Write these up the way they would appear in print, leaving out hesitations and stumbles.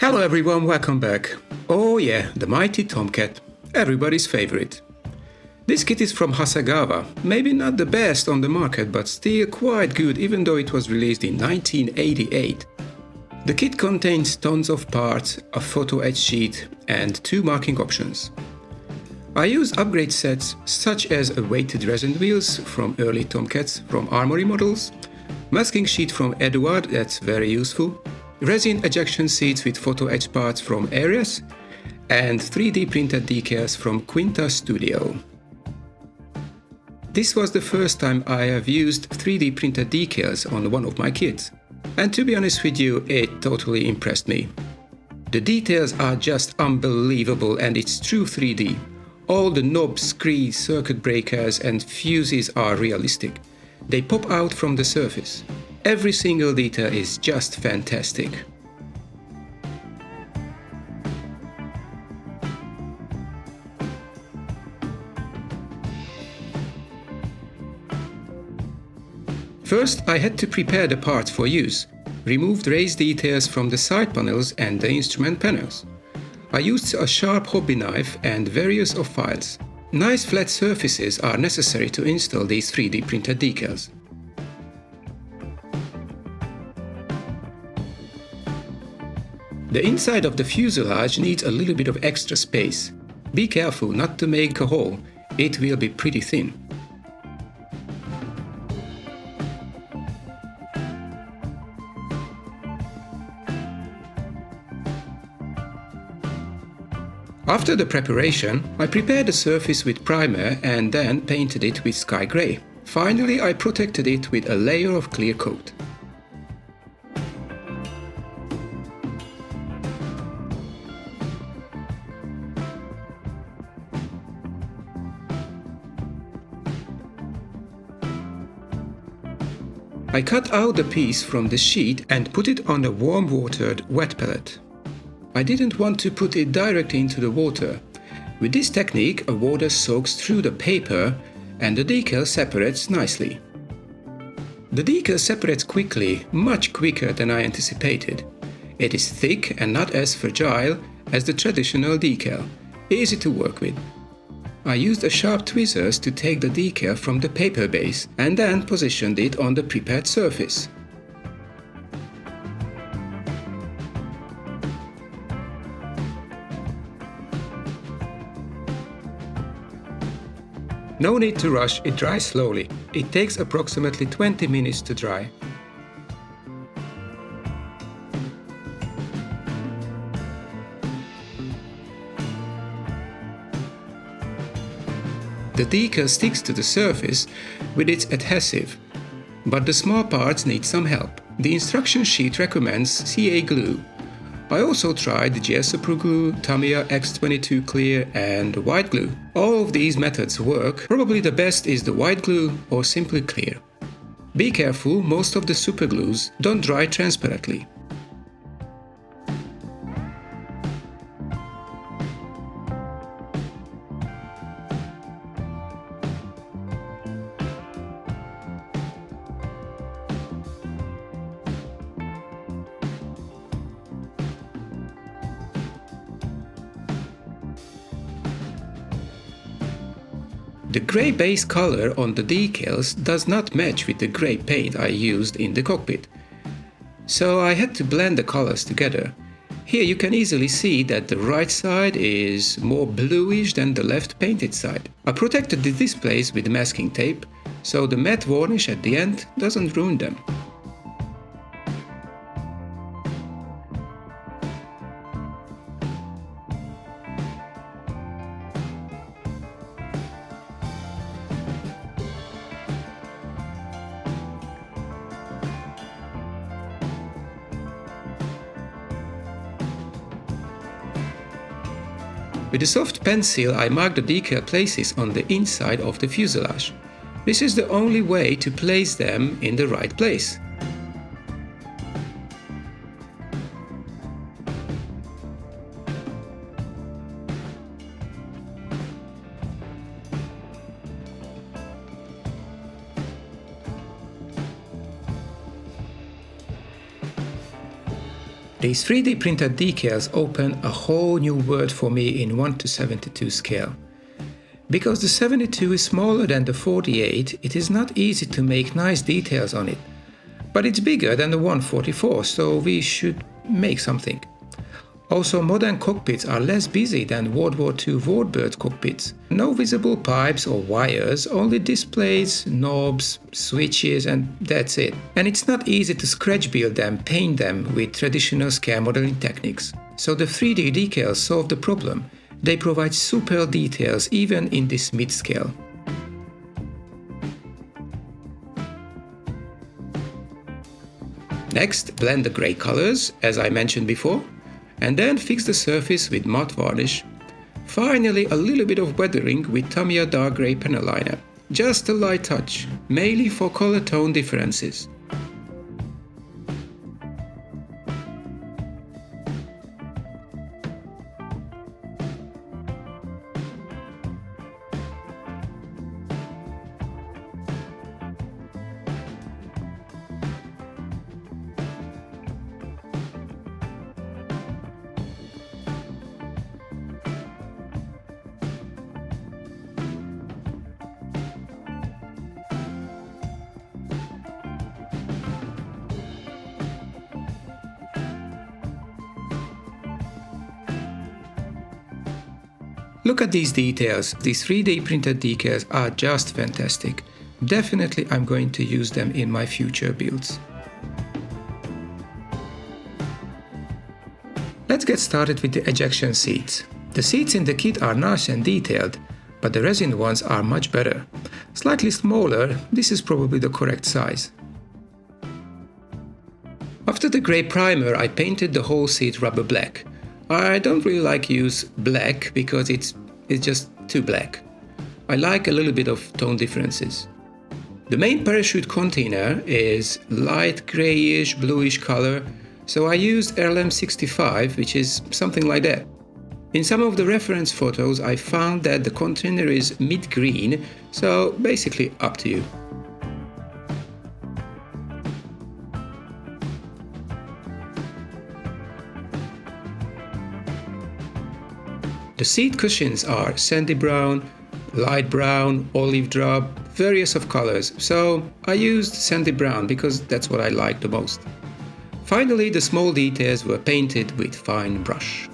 Hello everyone, welcome back. Oh yeah, the mighty Tomcat, everybody's favorite. This kit is from Hasegawa, maybe not the best on the market, but still quite good even though it was released in 1988. The kit contains tons of parts, a photo-etched sheet and 2 marking options. I use upgrade sets such as a weighted resin wheels from early Tomcats from Armory models, masking sheet from Eduard, that's very useful, resin ejection seats with photo-etched parts from AIRES, and 3D printed decals from QUINTA STUDIO. This was the first time I have used 3D printed decals on one of my kits, and to be honest with you, it totally impressed me. The details are just unbelievable and it's true 3D. All the knobs, screws, circuit breakers and fuses are realistic. They pop out from the surface. Every single detail is just fantastic. First, I had to prepare the parts for use. Removed raised details from the side panels and the instrument panels. I used a sharp hobby knife and various of files. Nice flat surfaces are necessary to install these 3D printed decals. The inside of the fuselage needs a little bit of extra space. Be careful not to make a hole, it will be pretty thin. After the preparation, I prepared the surface with primer and then painted it with sky grey. Finally, I protected it with a layer of clear coat. I cut out the piece from the sheet and put it on a warm-watered wet palette. I didn't want to put it directly into the water. With this technique, a water soaks through the paper and the decal separates nicely. The decal separates quickly, much quicker than I anticipated. It is thick and not as fragile as the traditional decal, easy to work with. I used a sharp tweezers to take the decal from the paper base and then positioned it on the prepared surface. No need to rush, it dries slowly. It takes approximately 20 minutes to dry. The decal sticks to the surface with its adhesive, but the small parts need some help. The instruction sheet recommends CA glue. I also tried GL Super Glue, Tamiya X22 Clear and white glue. All of these methods work, probably the best is the white glue or simply clear. Be careful, most of the super glues don't dry transparently. The grey base color on the decals does not match with the grey paint I used in the cockpit, so I had to blend the colors together. Here you can easily see that the right side is more bluish than the left painted side. I protected the displays with masking tape, so the matte varnish at the end doesn't ruin them. With a soft pencil I mark the decal places on the inside of the fuselage. This is the only way to place them in the right place. These 3D printed decals open a whole new world for me in 1:72 scale. Because the 72 is smaller than the 48, it is not easy to make nice details on it. But it's bigger than the 144, so we should make something. Also, modern cockpits are less busy than World War II warbird cockpits. No visible pipes or wires, only displays, knobs, switches, and that's it. And it's not easy to scratch build them, paint them with traditional scale modeling techniques. So the 3D decals solve the problem. They provide super details even in this mid-scale. Next, blend the grey colors, as I mentioned before, and then fix the surface with matte varnish. Finally, a little bit of weathering with Tamiya dark grey panel liner. Just a light touch, mainly for color tone differences. Look at these details. These 3D printed decals are just fantastic. Definitely I'm going to use them in my future builds. Let's get started with the ejection seats. The seats in the kit are nice and detailed, but the resin ones are much better. Slightly smaller, this is probably the correct size. After the grey primer, I painted the whole seat rubber black. I don't really like use black because it's just too black. I like a little bit of tone differences. The main parachute container is light grayish bluish color, so I used RLM65, which is something like that. In some of the reference photos I found that the container is mid-green, so basically up to you. The seat cushions are sandy brown, light brown, olive drab, various of colors, so I used sandy brown because that's what I like the most. Finally, the small details were painted with fine brush.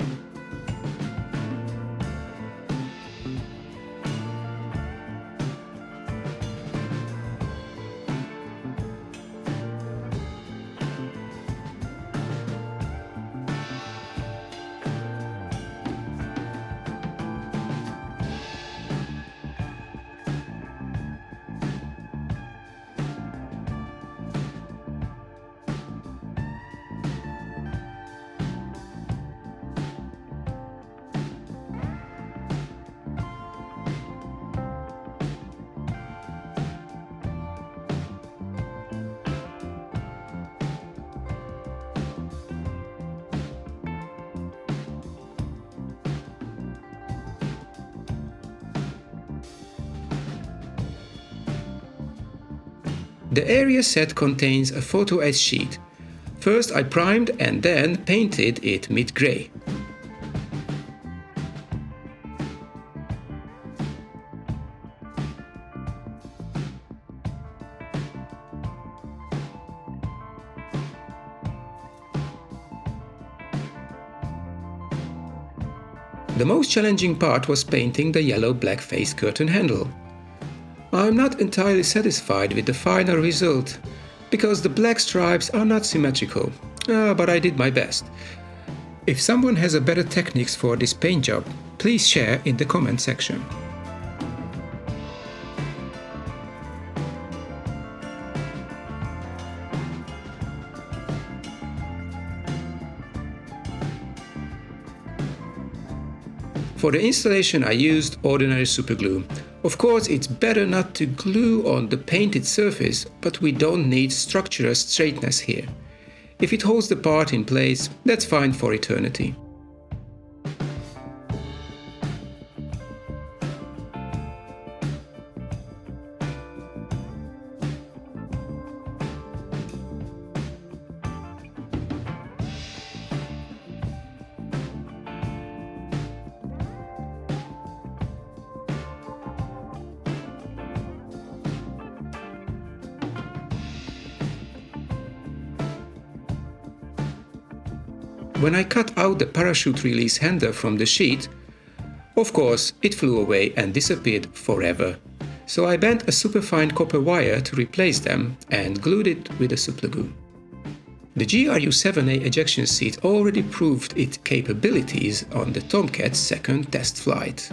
The area set contains a photo-etched sheet. First I primed and then painted it mid-grey. The most challenging part was painting the yellow-black face curtain handle. I'm not entirely satisfied with the final result, because the black stripes are not symmetrical, but I did my best. If someone has a better techniques for this paint job, please share in the comment section. For the installation I used ordinary superglue. Of course, it's better not to glue on the painted surface, but we don't need structural straightness here. If it holds the part in place, that's fine for eternity. when I cut out the parachute release handle from the sheet, of course it flew away and disappeared forever. So I bent a superfine copper wire to replace them and glued it with a superglue. The GRU-7A ejection seat already proved its capabilities on the Tomcat's second test flight.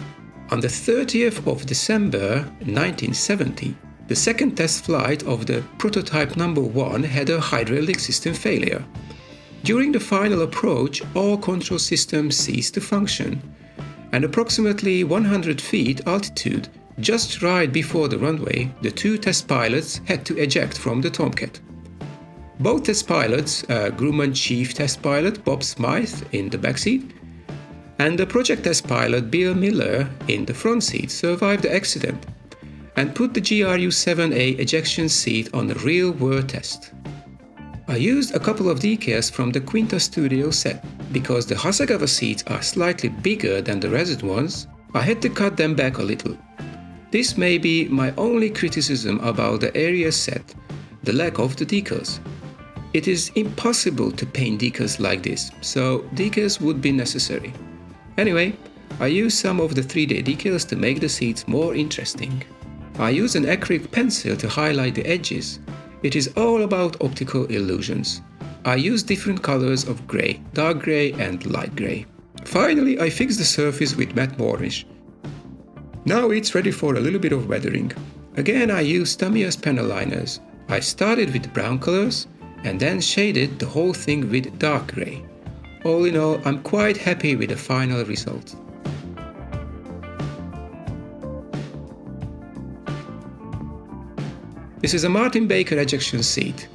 On the 30th of December 1970, the second test flight of the prototype number 1 had a hydraulic system failure. During the final approach, all control systems ceased to function, and approximately 100 feet altitude, just right before the runway, the 2 test pilots had to eject from the Tomcat. Both test pilots, Grumman Chief Test Pilot Bob Smythe in the backseat, and the project test pilot Bill Miller in the front seat, survived the accident and put the GRU-7A ejection seat on a real-world test. I used a couple of decals from the QUINTA Studio set. Because the Hasegawa seats are slightly bigger than the Resin ones, I had to cut them back a little. This may be my only criticism about the AIRES set, the lack of the decals. It is impossible to paint decals like this, so decals would be necessary. Anyway, I used some of the 3D decals to make the seats more interesting. I used an acrylic pencil to highlight the edges. It is all about optical illusions. I used different colors of grey, dark grey and light grey. Finally, I fixed the surface with matte varnish. Now it's ready for a little bit of weathering. Again, I used Tamiya's panel liners. I started with brown colors and then shaded the whole thing with dark grey. All in all, I'm quite happy with the final result. This is a Martin Baker ejection seat.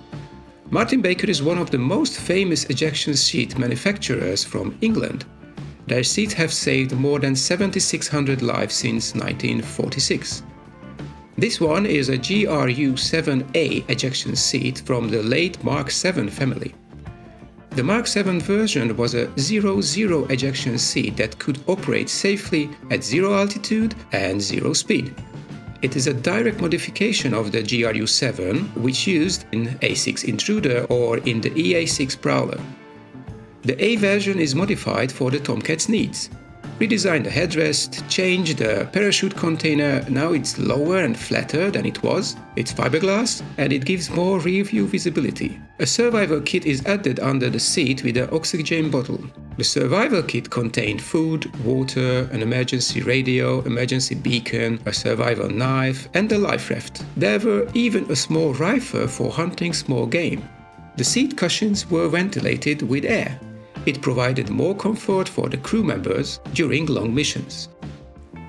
Martin Baker is one of the most famous ejection seat manufacturers from England. Their seats have saved more than 7,600 lives since 1946. This one is a GRU-7A ejection seat from the late Mark VII family. The Mark VII version was a 0-0 ejection seat that could operate safely at 0 altitude and 0 speed. It is a direct modification of the GRU-7, which used in A6 Intruder or in the EA6 Prowler. The A version is modified for the Tomcat's needs. Redesigned the headrest, changed the parachute container, now it's lower and flatter than it was, it's fiberglass, and it gives more rear-view visibility. A survival kit is added under the seat with an oxygen bottle. The survival kit contained food, water, an emergency radio, emergency beacon, a survival knife, and a life raft. There were even a small rifle for hunting small game. The seat cushions were ventilated with air. It provided more comfort for the crew members during long missions.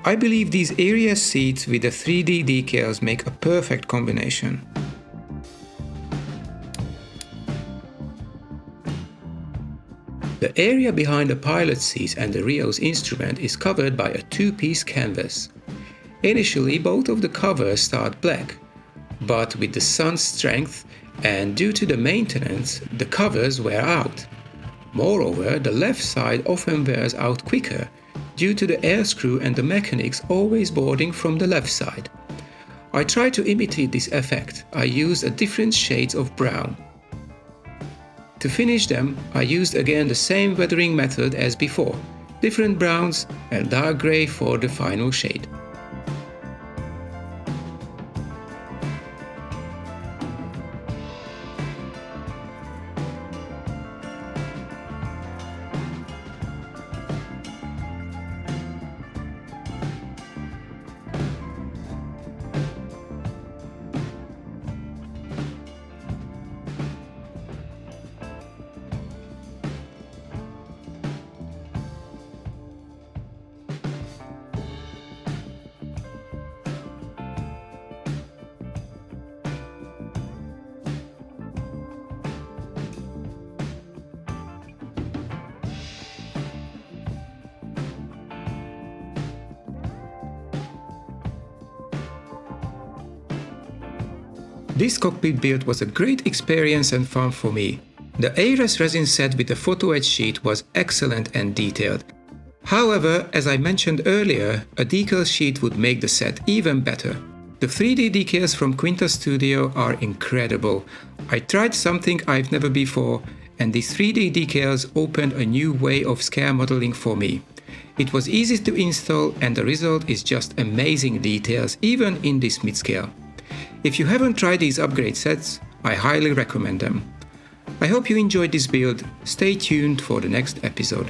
I believe these AIRES seats with the 3D decals make a perfect combination. The area behind the pilot seats and the Rio's instrument is covered by a 2-piece canvas. Initially, both of the covers start black, but with the sun's strength and due to the maintenance, the covers wear out. Moreover, the left side often wears out quicker due to the air screw and the mechanics always boarding from the left side. I tried to imitate this effect. I used a different shades of brown. To finish them, I used again the same weathering method as before, different browns and dark grey for the final shade. This cockpit build was a great experience and fun for me. The AIRES resin set with the photo-etched sheet was excellent and detailed. However, as I mentioned earlier, a decal sheet would make the set even better. The 3D decals from QUINTA Studio are incredible. I tried something I've never before, and these 3D decals opened a new way of scale modeling for me. It was easy to install and the result is just amazing details even in this mid-scale. If you haven't tried these upgrade sets, I highly recommend them. I hope you enjoyed this build. Stay tuned for the next episode.